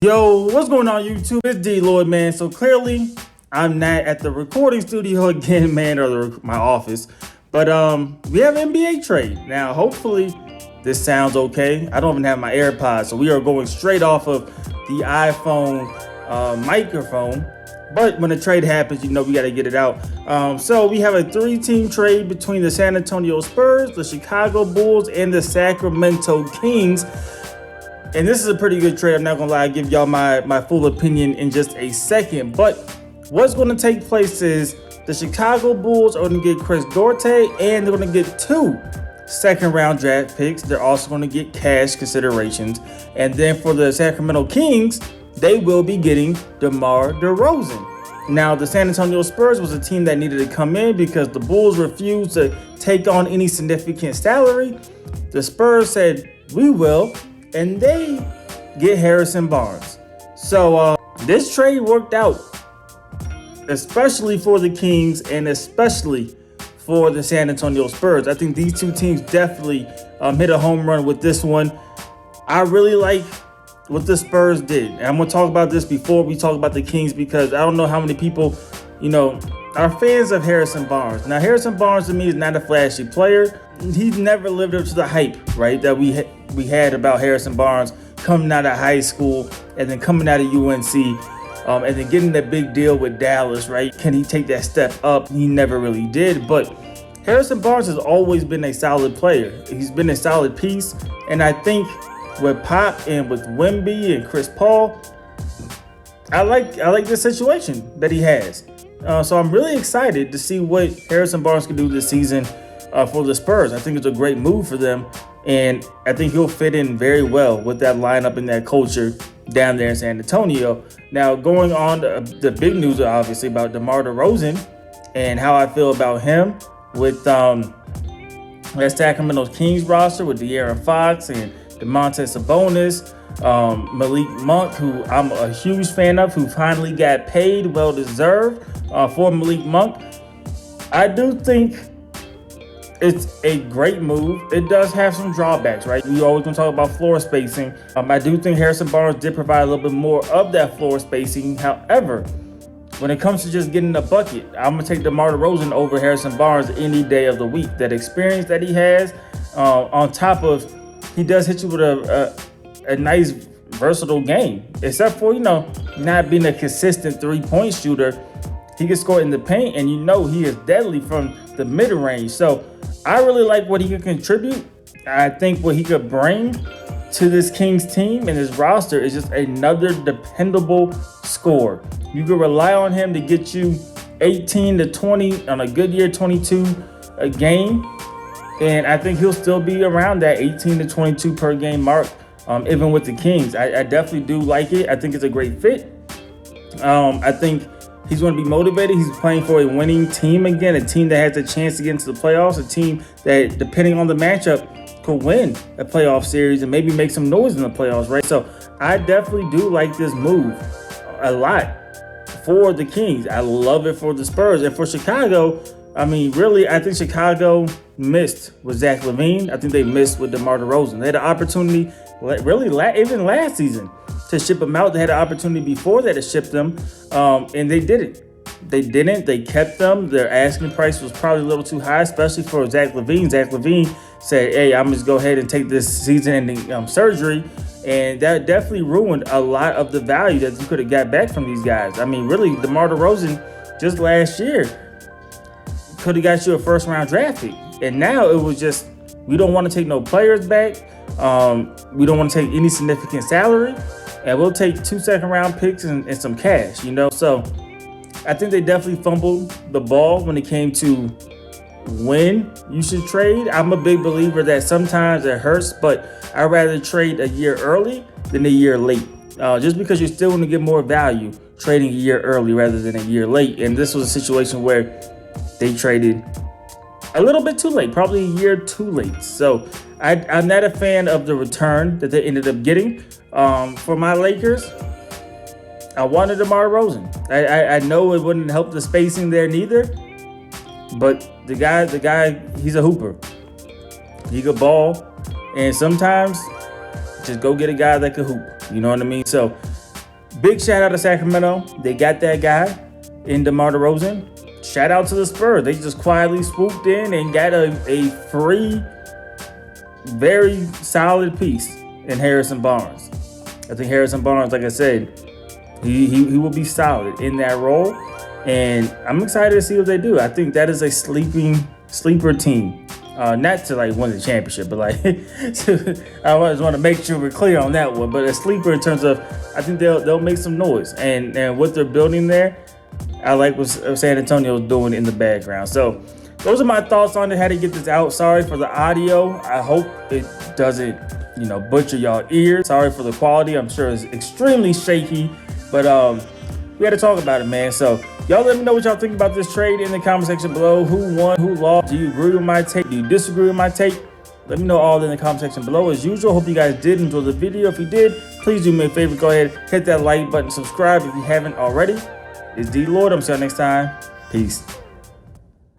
Yo, what's going on YouTube? It's DLloyd, man. So clearly, I'm not at the recording studio again, man, or my office. But we have an NBA trade. Now, hopefully, this sounds okay. I don't even have my AirPods, so we are going straight off of the iPhone microphone. But when the trade happens, you know we got to get it out. So we have a 3-team trade between the San Antonio Spurs, the Chicago Bulls, and the Sacramento Kings. And this is a pretty good trade. I'm not gonna lie, I'll give y'all my full opinion in just a second. But what's gonna take place is the Chicago Bulls are gonna get Chris Duarte, and they're gonna get 2 second-round draft picks. They're also gonna get cash considerations. And then for the Sacramento Kings, they will be getting DeMar DeRozan. Now, the San Antonio Spurs was a team that needed to come in because the Bulls refused to take on any significant salary. The Spurs said, we will. And they get Harrison Barnes. So this trade worked out, especially for the Kings and especially for the San Antonio Spurs. I think these two teams definitely hit a home run with this one. I really like what the Spurs did. And I'm going to talk about this before we talk about the Kings, because I don't know how many people, are fans of Harrison Barnes. Now, Harrison Barnes to me is not a flashy player. He's never lived up to the hype, right, that we had about Harrison Barnes coming out of high school and then coming out of UNC and then getting that big deal with Dallas, right? Can he take that step up? He never really did. But Harrison Barnes has always been a solid player. He's been a solid piece. And I think with Pop and with Wemby and Chris Paul, I like the situation that he has. So I'm really excited to see what Harrison Barnes can do this season for the Spurs. I think it's a great move for them, and I think he'll fit in very well with that lineup and that culture down there in San Antonio. Now, going on the big news, obviously, about DeMar DeRozan and how I feel about him with that Sacramento Kings roster with De'Aaron Fox and Domantas Sabonis, Malik Monk, who I'm a huge fan of, who finally got paid, well deserved, for Malik Monk. I do think it's a great move. It does have some drawbacks, right? We always gonna talk about floor spacing. I do think Harrison Barnes did provide a little bit more of that floor spacing. However, when it comes to just getting a bucket, I'm gonna take DeMar DeRozan over Harrison Barnes any day of the week. That experience that he has, on top of he does hit you with a nice versatile game. Except for not being a consistent 3-point shooter. He can score in the paint, and he is deadly from the mid-range. So I really like what he could contribute. I think what he could bring to this Kings team and his roster is just another dependable scorer. You can rely on him to get you 18 to 20, on a good year, 22 a game. And I think he'll still be around that 18 to 22 per game mark, even with the Kings. I definitely do like it. I think it's a great fit. I think he's going to be motivated. He's playing for a winning team again, a team that has a chance to get into the playoffs, a team that, depending on the matchup, could win a playoff series and maybe make some noise in the playoffs, right? So I definitely do like this move a lot for the Kings. I love it for the Spurs. And for Chicago, I think Chicago missed with Zach LaVine. I think they missed with DeMar DeRozan. They had an opportunity, even last season, to ship them out. They had an opportunity before that to ship them, and they didn't. They kept them. Their asking price was probably a little too high, especially for Zach LaVine. Zach LaVine said, hey, I'm just go ahead and take this season-ending surgery, and that definitely ruined a lot of the value that you could have got back from these guys. Really, DeMar DeRozan just last year could have got you a first-round draft pick, and now it was just, we don't want to take no players back. We don't want to take any significant salary. And we'll take 2 second-round picks and some cash, So I think they definitely fumbled the ball when it came to when you should trade. I'm a big believer that sometimes it hurts, but I'd rather trade a year early than a year late. Just because you're still going to get more value trading a year early rather than a year late. And this was a situation where they traded a little bit too late, probably a year too late. So I'm not a fan of the return that they ended up getting. For my Lakers, I wanted DeMar DeRozan. I know it wouldn't help the spacing there neither, but the guy, he's a hooper. He could ball, and sometimes just go get a guy that can hoop. You know what I mean? So big shout out to Sacramento. They got that guy in DeMar DeRozan. Shout out to the Spurs. They just quietly swooped in and got a free, very solid piece in Harrison Barnes. I think Harrison Barnes, like I said, he will be solid in that role. And I'm excited to see what they do. I think that is a sleeper team. Not to like win the championship, but like I just want to make sure we're clear on that one. But a sleeper in terms of, I think they'll make some noise. And what they're building there, I like what San Antonio's doing in the background. So those are my thoughts on it, how to get this out. Sorry for the audio. I hope it doesn't, butcher y'all ears. Sorry for the quality. I'm sure it's extremely shaky, but we had to talk about it, man. So y'all let me know what y'all think about this trade in the comment section below. Who won? Who lost? Do you agree with my take? Do you disagree with my take? Let me know all in the comment section below. As usual, hope you guys did enjoy the video. If you did, please do me a favor. Go ahead, hit that like button, subscribe if you haven't already. It's DLloyd. I'm see y'all next time. Peace.